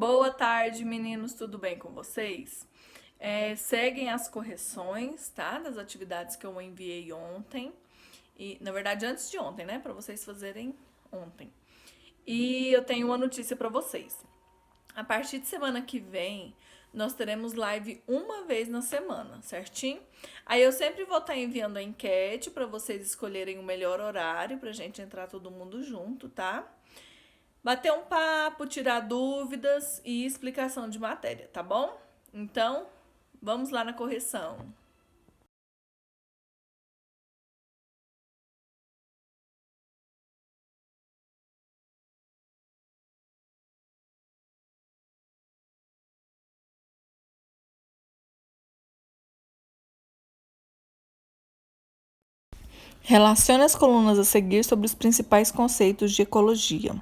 Boa tarde, meninos, tudo bem com vocês? Seguem as correções, tá? Das atividades que eu enviei ontem. E, na verdade, antes de ontem, né? Para vocês fazerem ontem. E eu tenho uma notícia para vocês. A partir de semana que vem, nós teremos live uma vez na semana, certinho? Aí eu sempre vou estar enviando a enquete para vocês escolherem o melhor horário pra gente entrar todo mundo junto, tá? Bater um papo, tirar dúvidas e explicação de matéria, tá bom? Então, vamos lá na correção. Relacione as colunas a seguir sobre os principais conceitos de ecologia.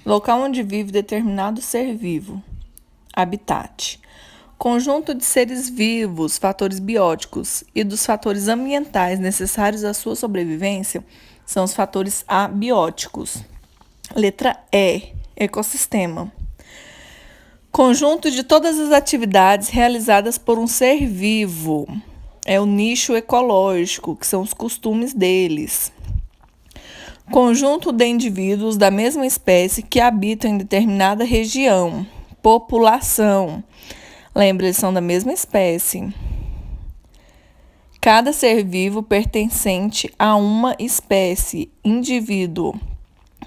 Local onde vive determinado ser vivo. Habitat. Conjunto de seres vivos, fatores bióticos e dos fatores ambientais necessários à sua sobrevivência são os fatores abióticos. Letra E. Ecossistema. Conjunto de todas as atividades realizadas por um ser vivo. É o nicho ecológico, que são os costumes deles. Conjunto de indivíduos da mesma espécie que habitam em determinada região. População. Lembra, eles são da mesma espécie. Cada ser vivo pertencente a uma espécie, indivíduo.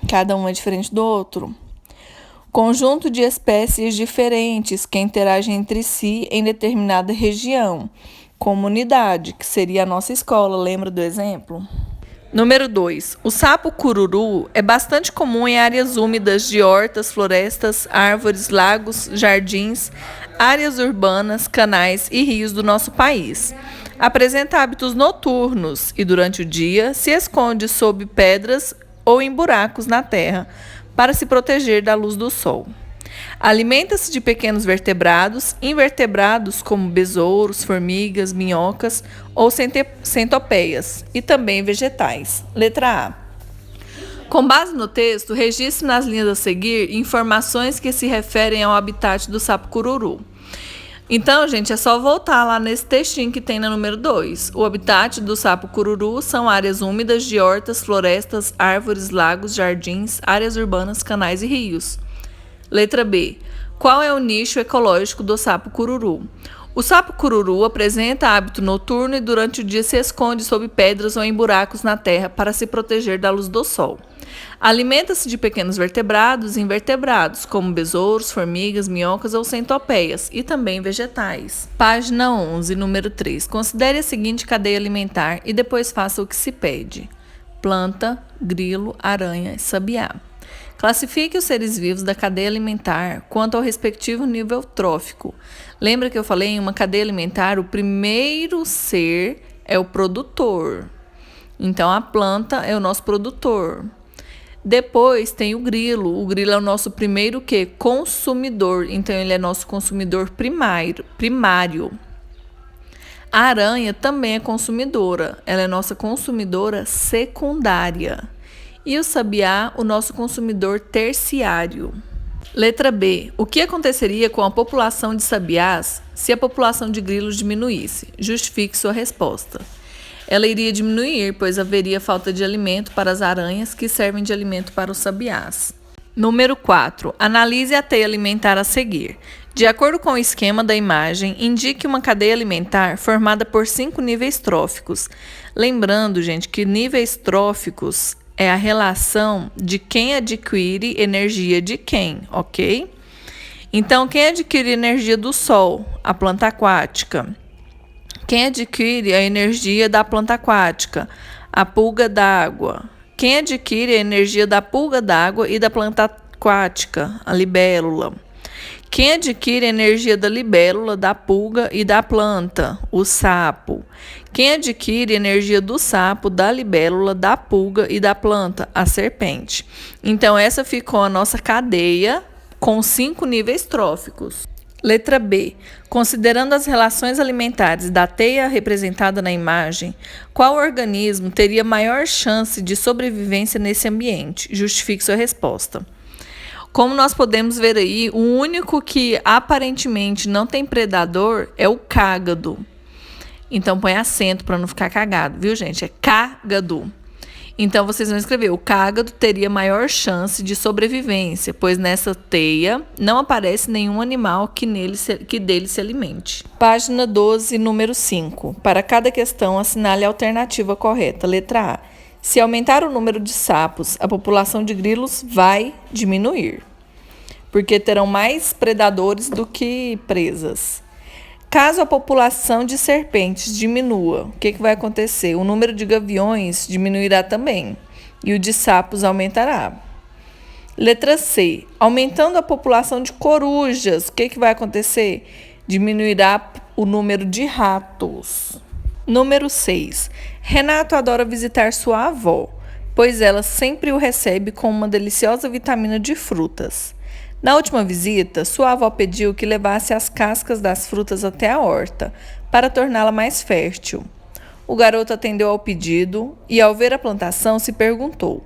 Cada um é diferente do outro. Conjunto de espécies diferentes que interagem entre si em determinada região. Comunidade, que seria a nossa escola, lembra do exemplo? Número 2. O sapo cururu é bastante comum em áreas úmidas de hortas, florestas, árvores, lagos, jardins, áreas urbanas, canais e rios do nosso país. Apresenta hábitos noturnos e, durante o dia, se esconde sob pedras ou em buracos na terra para se proteger da luz do sol. Alimenta-se de pequenos vertebrados, invertebrados como besouros, formigas, minhocas ou centopeias, e também vegetais. Letra A. Com base no texto, registre nas linhas a seguir informações que se referem ao habitat do sapo cururu. Então, gente, é só voltar lá nesse textinho que tem na número 2. O habitat do sapo cururu são áreas úmidas de hortas, florestas, árvores, lagos, jardins, áreas urbanas, canais e rios. Letra B. Qual é o nicho ecológico do sapo cururu? O sapo cururu apresenta hábito noturno e durante o dia se esconde sob pedras ou em buracos na terra para se proteger da luz do sol. Alimenta-se de pequenos vertebrados e invertebrados, como besouros, formigas, minhocas ou centopeias, e também vegetais. Página 11, número 3. Considere a seguinte cadeia alimentar e depois faça o que se pede. Planta, grilo, aranha e sabiá. Classifique os seres vivos da cadeia alimentar quanto ao respectivo nível trófico. Lembra que eu falei em uma cadeia alimentar, o primeiro ser é o produtor. Então, a planta é o nosso produtor. Depois tem o grilo. O grilo é o nosso primeiro quê? Consumidor. Então, ele é nosso consumidor primário. A aranha também é consumidora. Ela é nossa consumidora secundária. E o sabiá, o nosso consumidor terciário. Letra B. O que aconteceria com a população de sabiás se a população de grilos diminuísse? Justifique sua resposta. Ela iria diminuir, pois haveria falta de alimento para as aranhas que servem de alimento para os sabiás. Número 4. Analise a teia alimentar a seguir. De acordo com o esquema da imagem, indique uma cadeia alimentar formada por 5 níveis tróficos. Lembrando, gente, que níveis tróficos é a relação de quem adquire energia de quem, ok? Então, quem adquire energia do sol? A planta aquática. Quem adquire a energia da planta aquática? A pulga d'água. Quem adquire a energia da pulga d'água e da planta aquática? A libélula. Quem adquire a energia da libélula, da pulga e da planta? O sapo. Quem adquire energia do sapo, da libélula, da pulga e da planta? A serpente. Então, essa ficou a nossa cadeia com 5 níveis tróficos. Letra B. Considerando as relações alimentares da teia representada na imagem, qual organismo teria maior chance de sobrevivência nesse ambiente? Justifique sua resposta. Como nós podemos ver aí, o único que aparentemente não tem predador é o cágado. Então põe acento para não ficar cagado, viu, gente? É cágado. Então vocês vão escrever: o cágado teria maior chance de sobrevivência, pois nessa teia não aparece nenhum animal que dele se alimente. Página 12, número 5. Para cada questão, assinale a alternativa correta. Letra A. Se aumentar o número de sapos, a população de grilos vai diminuir, porque terão mais predadores do que presas. Caso a população de serpentes diminua, o que vai acontecer? O número de gaviões diminuirá também e o de sapos aumentará. Letra C. Aumentando a população de corujas, o que vai acontecer? Diminuirá o número de ratos. Número 6. Renato adora visitar sua avó, pois ela sempre o recebe com uma deliciosa vitamina de frutas. Na última visita, sua avó pediu que levasse as cascas das frutas até a horta, para torná-la mais fértil. O garoto atendeu ao pedido e, ao ver a plantação, se perguntou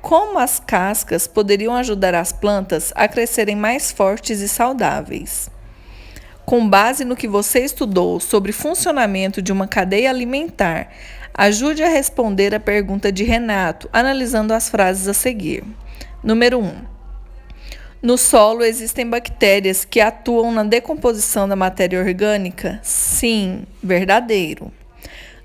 como as cascas poderiam ajudar as plantas a crescerem mais fortes e saudáveis. Com base no que você estudou sobre o funcionamento de uma cadeia alimentar, ajude a responder a pergunta de Renato, analisando as frases a seguir. Número 1. No solo existem bactérias que atuam na decomposição da matéria orgânica? Sim, verdadeiro.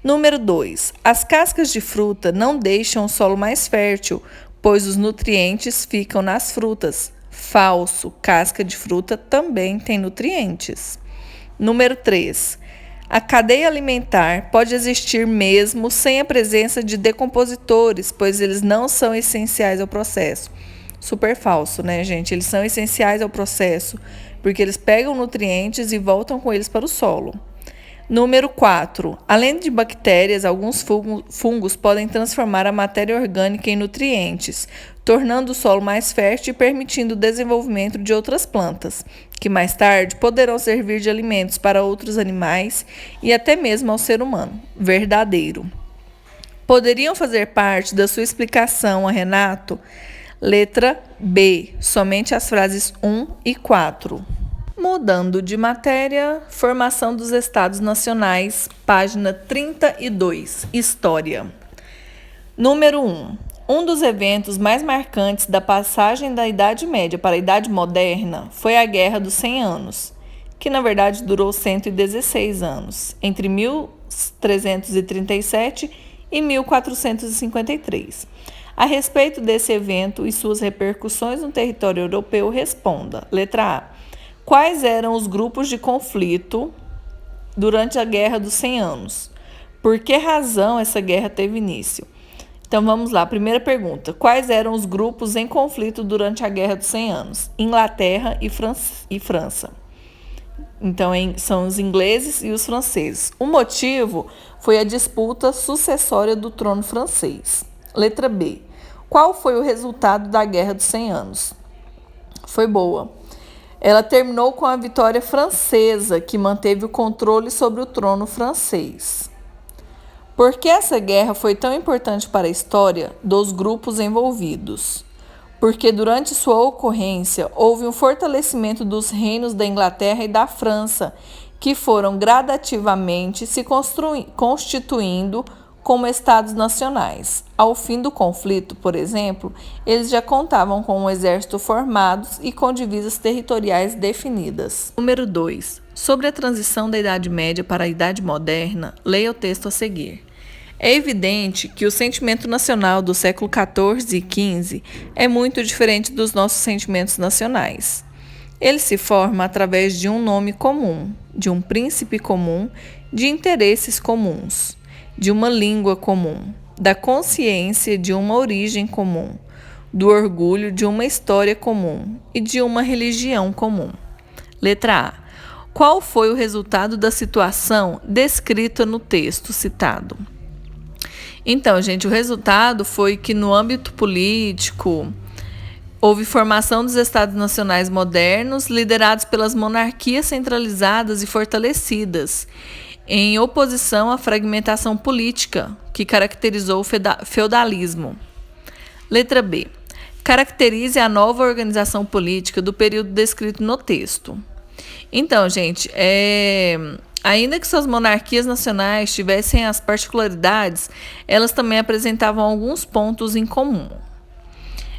Número 2. As cascas de fruta não deixam o solo mais fértil, pois os nutrientes ficam nas frutas. Falso, casca de fruta também tem nutrientes. Número 3. A cadeia alimentar pode existir mesmo sem a presença de decompositores, pois eles não são essenciais ao processo. Super falso, né, gente? Eles são essenciais ao processo, porque eles pegam nutrientes e voltam com eles para o solo. Número 4. Além de bactérias, alguns fungos podem transformar a matéria orgânica em nutrientes, tornando o solo mais fértil e permitindo o desenvolvimento de outras plantas, que mais tarde poderão servir de alimentos para outros animais e até mesmo ao ser humano. Verdadeiro. Poderiam fazer parte da sua explicação a Renato? Letra B. Somente as frases 1 e 4. Mudando de matéria, formação dos Estados Nacionais, página 32, História. Número 1. Um dos eventos mais marcantes da passagem da Idade Média para a Idade Moderna foi a Guerra dos 100 Anos, que na verdade durou 116 anos, entre 1337 e 1453. A respeito desse evento e suas repercussões no território europeu, responda. Letra A. Quais eram os grupos de conflito durante a Guerra dos 100 Anos? Por que razão essa guerra teve início? Então vamos lá, primeira pergunta. Quais eram os grupos em conflito durante a Guerra dos 100 Anos? Inglaterra e França. Então são os ingleses e os franceses. O motivo foi a disputa sucessória do trono francês. Letra B. Qual foi o resultado da Guerra dos 100 Anos? Foi boa. Ela terminou com a vitória francesa, que manteve o controle sobre o trono francês. Por que essa guerra foi tão importante para a história dos grupos envolvidos? Porque durante sua ocorrência houve um fortalecimento dos reinos da Inglaterra e da França, que foram gradativamente se constituindo como estados nacionais. Ao fim do conflito, por exemplo, eles já contavam com um exército formado e com divisas territoriais definidas. Número 2. Sobre a transição da Idade Média para a Idade Moderna, leia o texto a seguir. É evidente que o sentimento nacional do século XIV e XV é muito diferente dos nossos sentimentos nacionais. Ele se forma através de um nome comum, de um príncipe comum, de interesses comuns, de uma língua comum, da consciência de uma origem comum, do orgulho de uma história comum e de uma religião comum. Letra A. Qual foi o resultado da situação descrita no texto citado? Então, gente, o resultado foi que no âmbito político houve formação dos Estados Nacionais modernos liderados pelas monarquias centralizadas e fortalecidas, em oposição à fragmentação política que caracterizou o feudalismo. Letra B. Caracterize a nova organização política do período descrito no texto. Então, gente, ainda que suas monarquias nacionais tivessem as particularidades, elas também apresentavam alguns pontos em comum.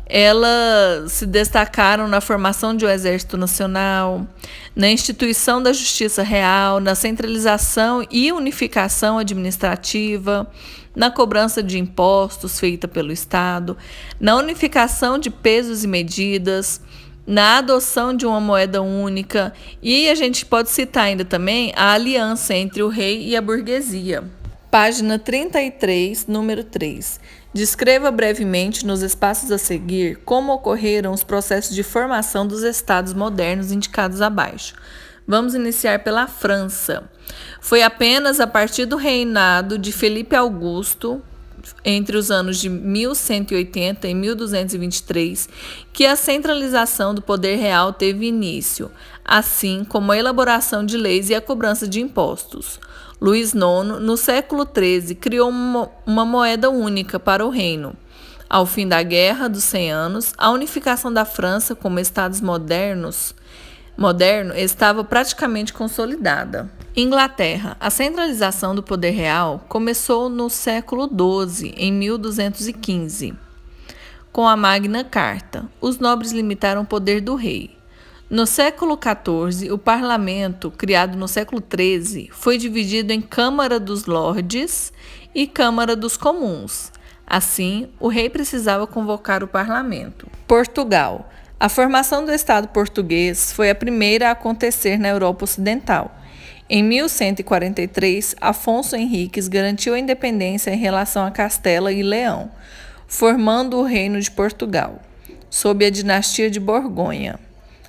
Elas se destacaram na formação de um exército nacional, na instituição da justiça real, na centralização e unificação administrativa, na cobrança de impostos feita pelo Estado, na unificação de pesos e medidas, na adoção de uma moeda única, e a gente pode citar ainda também a aliança entre o rei e a burguesia. Página 33, número 3. Descreva brevemente nos espaços a seguir como ocorreram os processos de formação dos estados modernos indicados abaixo. Vamos iniciar pela França. Foi apenas a partir do reinado de Felipe Augusto, entre os anos de 1180 e 1223, que a centralização do poder real teve início, assim como a elaboração de leis e a cobrança de impostos. Luís IX, no século XIII, criou uma moeda única para o reino. Ao fim da Guerra dos 100 Anos, a unificação da França como estados moderno estava praticamente consolidada. Inglaterra. A centralização do poder real começou no século XII, em 1215. Com a Magna Carta, os nobres limitaram o poder do rei. No século XIV, o parlamento, criado no século XIII, foi dividido em Câmara dos Lordes e Câmara dos Comuns. Assim, o rei precisava convocar o parlamento. Portugal. A formação do Estado português foi a primeira a acontecer na Europa Ocidental. Em 1143, Afonso Henriques garantiu a independência em relação a Castela e Leão, formando o Reino de Portugal, sob a dinastia de Borgonha.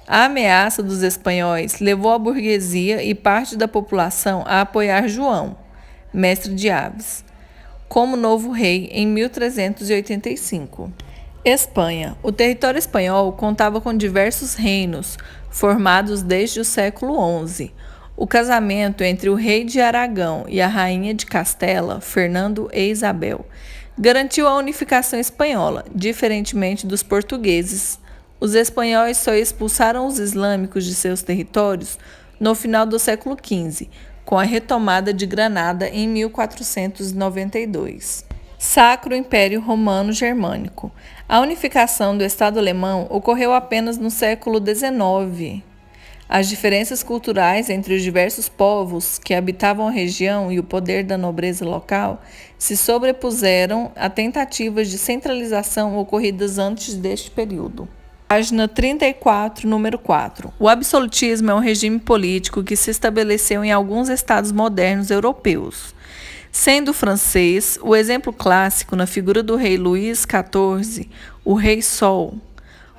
A ameaça dos espanhóis levou a burguesia e parte da população a apoiar João, mestre de aves, como novo rei em 1385. Espanha. O território espanhol contava com diversos reinos, formados desde o século XI. O casamento entre o rei de Aragão e a rainha de Castela, Fernando e Isabel, garantiu a unificação espanhola, diferentemente dos portugueses. Os espanhóis só expulsaram os islâmicos de seus territórios no final do século XV, com a retomada de Granada em 1492. Sacro Império Romano Germânico. A unificação do Estado alemão ocorreu apenas no século XIX. As diferenças culturais entre os diversos povos que habitavam a região e o poder da nobreza local se sobrepuseram a tentativas de centralização ocorridas antes deste período. Página 34, número 4. O absolutismo é um regime político que se estabeleceu em alguns estados modernos europeus. Sendo o francês, o exemplo clássico na figura do rei Luís XIV, o Rei Sol.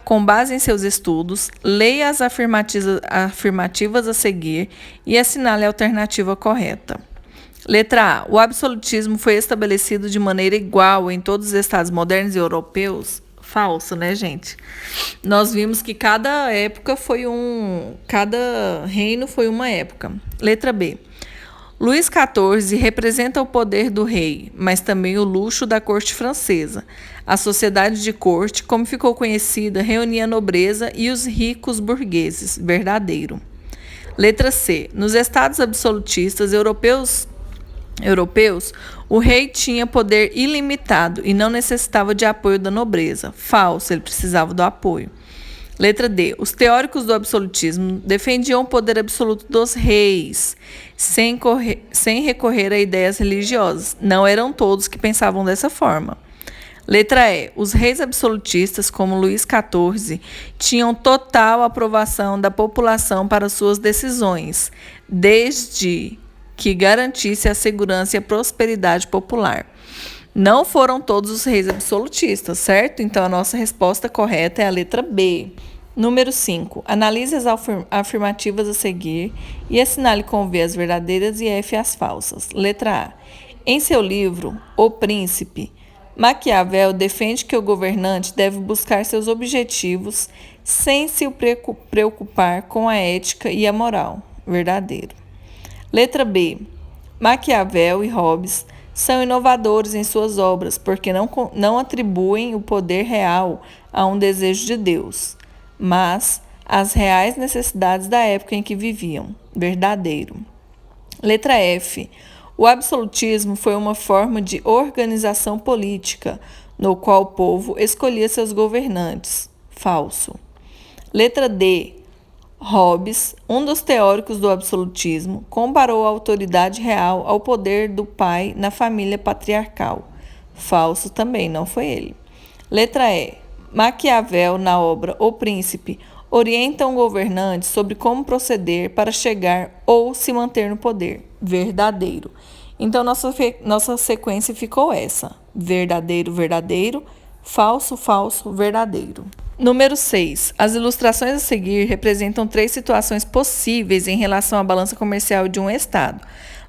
Com base em seus estudos, leia as afirmativas a seguir e assinale a alternativa correta. Letra A. O absolutismo foi estabelecido de maneira igual em todos os estados modernos e europeus? Falso, né, gente? Nós vimos que cada reino foi uma época. Letra B. Luís XIV representa o poder do rei, mas também o luxo da corte francesa. A sociedade de corte, como ficou conhecida, reunia a nobreza e os ricos burgueses. Verdadeiro. Letra C. Nos estados absolutistas europeus, o rei tinha poder ilimitado e não necessitava de apoio da nobreza. Falso, ele precisava do apoio. Letra D. Os teóricos do absolutismo defendiam o poder absoluto dos reis, sem recorrer a ideias religiosas. Não eram todos que pensavam dessa forma. Letra E. Os reis absolutistas, como Luís XIV, tinham total aprovação da população para suas decisões, desde que garantisse a segurança e a prosperidade popular. Não foram todos os reis absolutistas, certo? Então, a nossa resposta correta é a letra B. Número 5. Analise as afirmativas a seguir e assinale com V as verdadeiras e F as falsas. Letra A. Em seu livro, O Príncipe, Maquiavel defende que o governante deve buscar seus objetivos sem se preocupar com a ética e a moral. Verdadeiro. Letra B. Maquiavel e Hobbes são inovadores em suas obras, porque não atribuem o poder real a um desejo de Deus, mas às reais necessidades da época em que viviam. Verdadeiro. Letra F. O absolutismo foi uma forma de organização política, no qual o povo escolhia seus governantes. Falso. Letra D. Hobbes, um dos teóricos do absolutismo, comparou a autoridade real ao poder do pai na família patriarcal. Falso também, não foi ele. Letra E. Maquiavel, na obra O Príncipe, orienta um governante sobre como proceder para chegar ou se manter no poder. Verdadeiro. Então, nossa sequência ficou essa. Verdadeiro, verdadeiro. Falso, falso, verdadeiro. Número 6. As ilustrações a seguir representam 3 situações possíveis em relação à balança comercial de um Estado.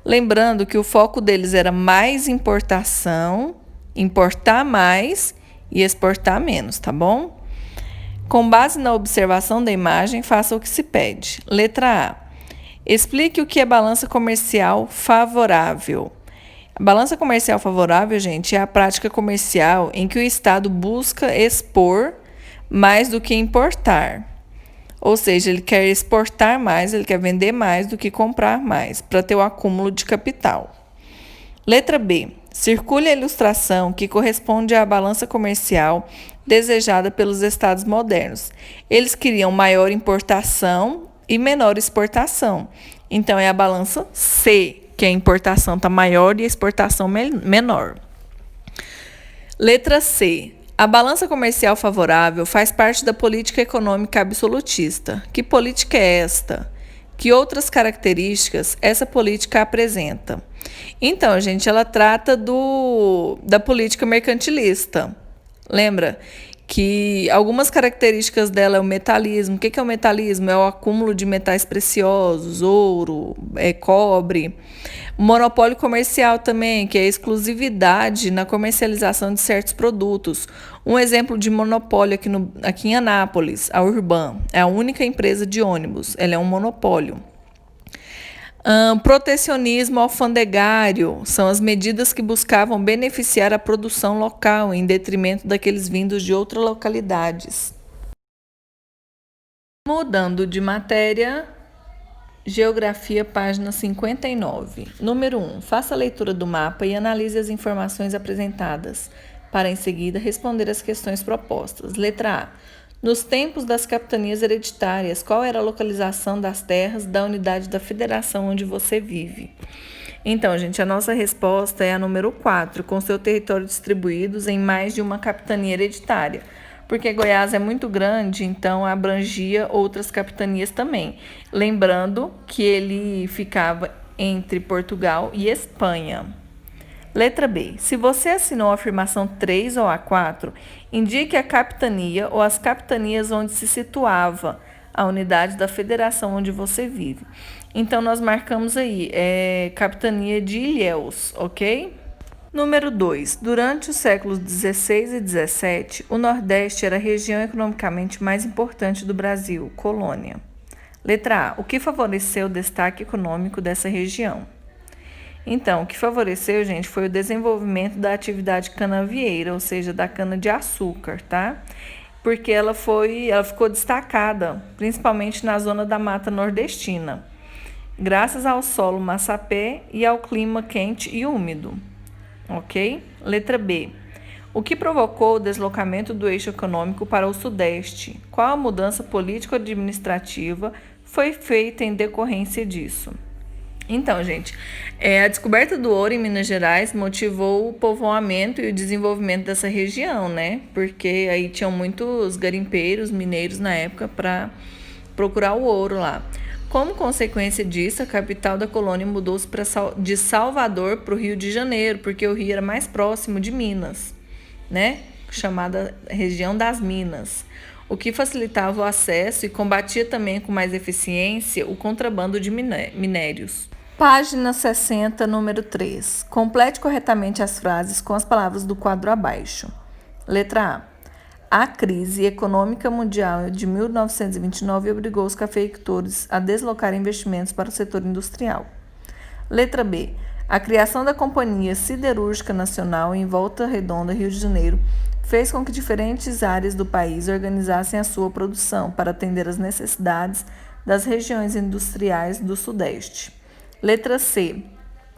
Lembrando que o foco deles era mais importação, importar mais e exportar menos, tá bom? Com base na observação da imagem, faça o que se pede. Letra A. Explique o que é balança comercial favorável. A balança comercial favorável, gente, é a prática comercial em que o Estado busca expor mais do que importar. Ou seja, ele quer exportar mais, ele quer vender mais do que comprar mais, para ter o acúmulo de capital. Letra B. Circule a ilustração que corresponde à balança comercial desejada pelos estados modernos. Eles queriam maior importação e menor exportação. Então, é a balança C, que a importação está maior e a exportação menor. Letra C. A balança comercial favorável faz parte da política econômica absolutista. Que política é esta? Que outras características essa política apresenta? Então, gente, ela trata da política mercantilista. Lembra que algumas características dela é o metalismo. O que é o metalismo? É o acúmulo de metais preciosos, ouro, cobre. O monopólio comercial também, que é a exclusividade na comercialização de certos produtos. Um exemplo de monopólio aqui em Anápolis, a Urban, é a única empresa de ônibus, ela é um monopólio. Protecionismo alfandegário são as medidas que buscavam beneficiar a produção local em detrimento daqueles vindos de outras localidades. Mudando de matéria, Geografia, página 59. Número 1. Faça a leitura do mapa e analise as informações apresentadas, para em seguida responder as questões propostas. Letra A. Nos tempos das capitanias hereditárias, qual era a localização das terras da unidade da federação onde você vive? Então, gente, a nossa resposta é a número 4, com seu território distribuídos em mais de uma capitania hereditária. Porque Goiás é muito grande, então abrangia outras capitanias também. Lembrando que ele ficava entre Portugal e Espanha. Letra B. Se você assinou a afirmação 3 ou A4, indique a capitania ou as capitanias onde se situava a unidade da federação onde você vive. Então, nós marcamos aí, capitania de Ilhéus, ok? Número 2. Durante os séculos 16 e 17, o Nordeste era a região economicamente mais importante do Brasil, colônia. Letra A. O que favoreceu o destaque econômico dessa região? Então, o que favoreceu, gente, foi o desenvolvimento da atividade canavieira, ou seja, da cana-de-açúcar, tá? Porque ela ficou destacada, principalmente na zona da Mata Nordestina, graças ao solo massapé e ao clima quente e úmido. Ok? Letra B. O que provocou o deslocamento do eixo econômico para o Sudeste? Qual a mudança político-administrativa foi feita em decorrência disso? Então, gente, a descoberta do ouro em Minas Gerais motivou o povoamento e o desenvolvimento dessa região, né? Porque aí tinham muitos garimpeiros, mineiros na época para procurar o ouro lá. Como consequência disso, a capital da colônia mudou-se de Salvador para o Rio de Janeiro, porque o Rio era mais próximo de Minas, né? Chamada região das Minas, o que facilitava o acesso e combatia também com mais eficiência o contrabando de minérios. Página 60, número 3. Complete corretamente as frases com as palavras do quadro abaixo. Letra A. A crise econômica mundial de 1929 obrigou os cafeicultores a deslocar investimentos para o setor industrial. Letra B. A criação da Companhia Siderúrgica Nacional em Volta Redonda, Rio de Janeiro, fez com que diferentes áreas do país organizassem a sua produção para atender às necessidades das regiões industriais do Sudeste. Letra C.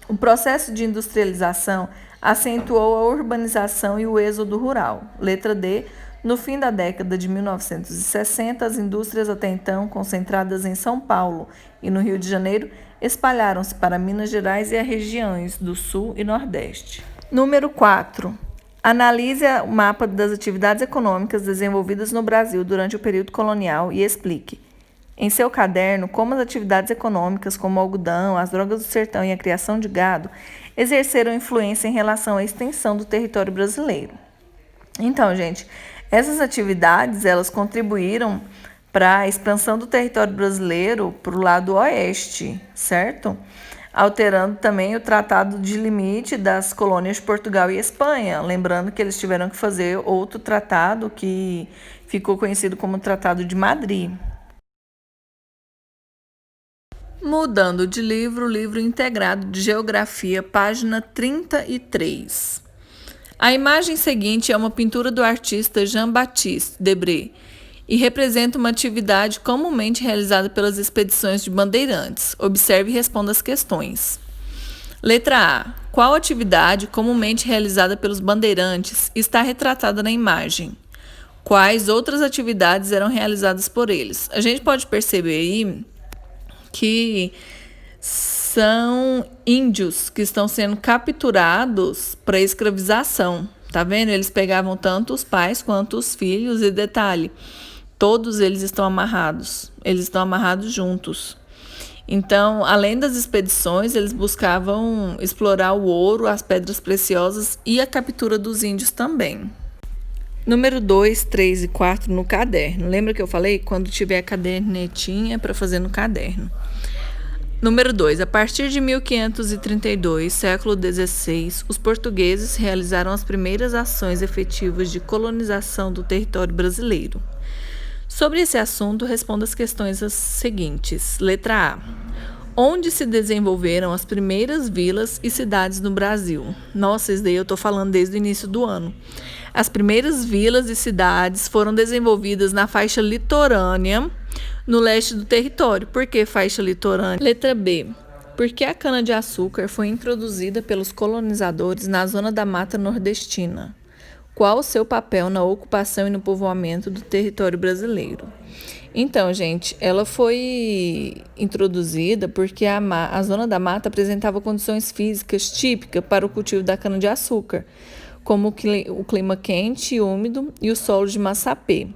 O processo de industrialização acentuou a urbanização e o êxodo rural. Letra D. No fim da década de 1960, as indústrias até então concentradas em São Paulo e no Rio de Janeiro espalharam-se para Minas Gerais e as regiões do Sul e Nordeste. Número 4. Analise o mapa das atividades econômicas desenvolvidas no Brasil durante o período colonial e explique, em seu caderno, como as atividades econômicas, como o algodão, as drogas do sertão e a criação de gado, exerceram influência em relação à extensão do território brasileiro. Então, gente, essas atividades, elas contribuíram para a expansão do território brasileiro para o lado oeste, certo? Alterando também o tratado de limite das colônias de Portugal e Espanha. Lembrando que eles tiveram que fazer outro tratado que ficou conhecido como Tratado de Madrid. Mudando de livro, livro integrado de Geografia, página 33. A imagem seguinte é uma pintura do artista Jean-Baptiste Debré e representa uma atividade comumente realizada pelas expedições de bandeirantes. Observe e responda as questões. Letra A. Qual atividade comumente realizada pelos bandeirantes está retratada na imagem? Quais outras atividades eram realizadas por eles? A gente pode perceber aí que são índios que estão sendo capturados para escravização. Tá vendo? Eles pegavam tanto os pais quanto os filhos e detalhe, todos eles estão amarrados juntos. Então, além das expedições, eles buscavam explorar o ouro, as pedras preciosas e a captura dos índios também. Número 2, 3 e 4 no caderno. Lembra que eu falei? Quando tiver cadernetinha para fazer no caderno. Número 2. A partir de 1532, século XVI, os portugueses realizaram as primeiras ações efetivas de colonização do território brasileiro. Sobre esse assunto, responda as questões seguintes. Letra A. Onde se desenvolveram as primeiras vilas e cidades no Brasil? Nossa, isso daí eu estou falando desde o início do ano. As primeiras vilas e cidades foram desenvolvidas na faixa litorânea, no leste do território. Por que faixa litorânea? Letra B. Porque a cana-de-açúcar foi introduzida pelos colonizadores na zona da Mata Nordestina. Qual o seu papel na ocupação e no povoamento do território brasileiro? Então, gente, ela foi introduzida porque a zona da mata apresentava condições físicas típicas para o cultivo da cana-de-açúcar, como o clima quente e úmido e o solo de massapê.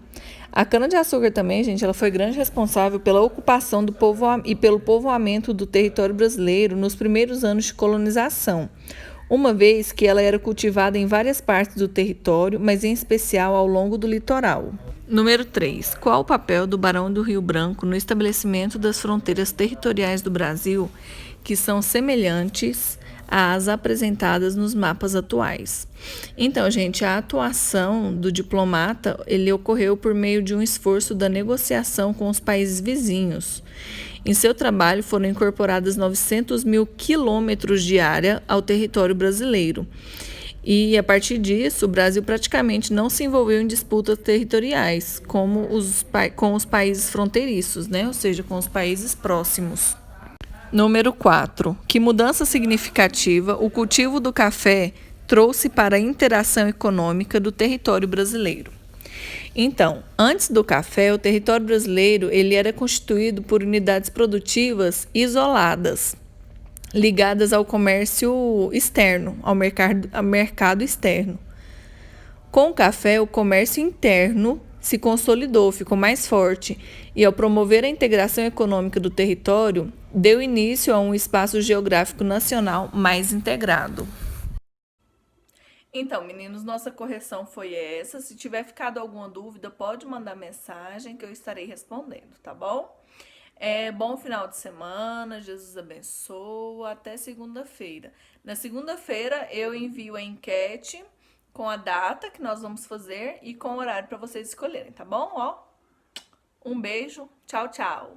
A cana-de-açúcar também, gente, ela foi grande responsável pela ocupação do e pelo povoamento do território brasileiro nos primeiros anos de colonização, uma vez que ela era cultivada em várias partes do território, mas em especial ao longo do litoral. Número 3. Qual o papel do Barão do Rio Branco no estabelecimento das fronteiras territoriais do Brasil, que são semelhantes às apresentadas nos mapas atuais? Então, gente, a atuação do diplomata ele ocorreu por meio de um esforço da negociação com os países vizinhos. Em seu trabalho foram incorporadas 900 mil quilômetros de área ao território brasileiro. E, a partir disso, o Brasil praticamente não se envolveu em disputas territoriais, como com os países fronteiriços, né? Ou seja, com os países próximos. Número 4. Que mudança significativa o cultivo do café trouxe para a interação econômica do território brasileiro? Então, antes do café, o território brasileiro ele era constituído por unidades produtivas isoladas, ligadas ao comércio externo, ao mercado externo. Com o café, o comércio interno se consolidou, ficou mais forte, e ao promover a integração econômica do território, deu início a um espaço geográfico nacional mais integrado. Então, meninos, nossa correção foi essa. Se tiver ficado alguma dúvida, pode mandar mensagem que eu estarei respondendo, tá bom? Bom final de semana, Jesus abençoa, até segunda-feira. Na segunda-feira eu envio a enquete com a data que nós vamos fazer e com o horário para vocês escolherem, tá bom? Um beijo, tchau, tchau.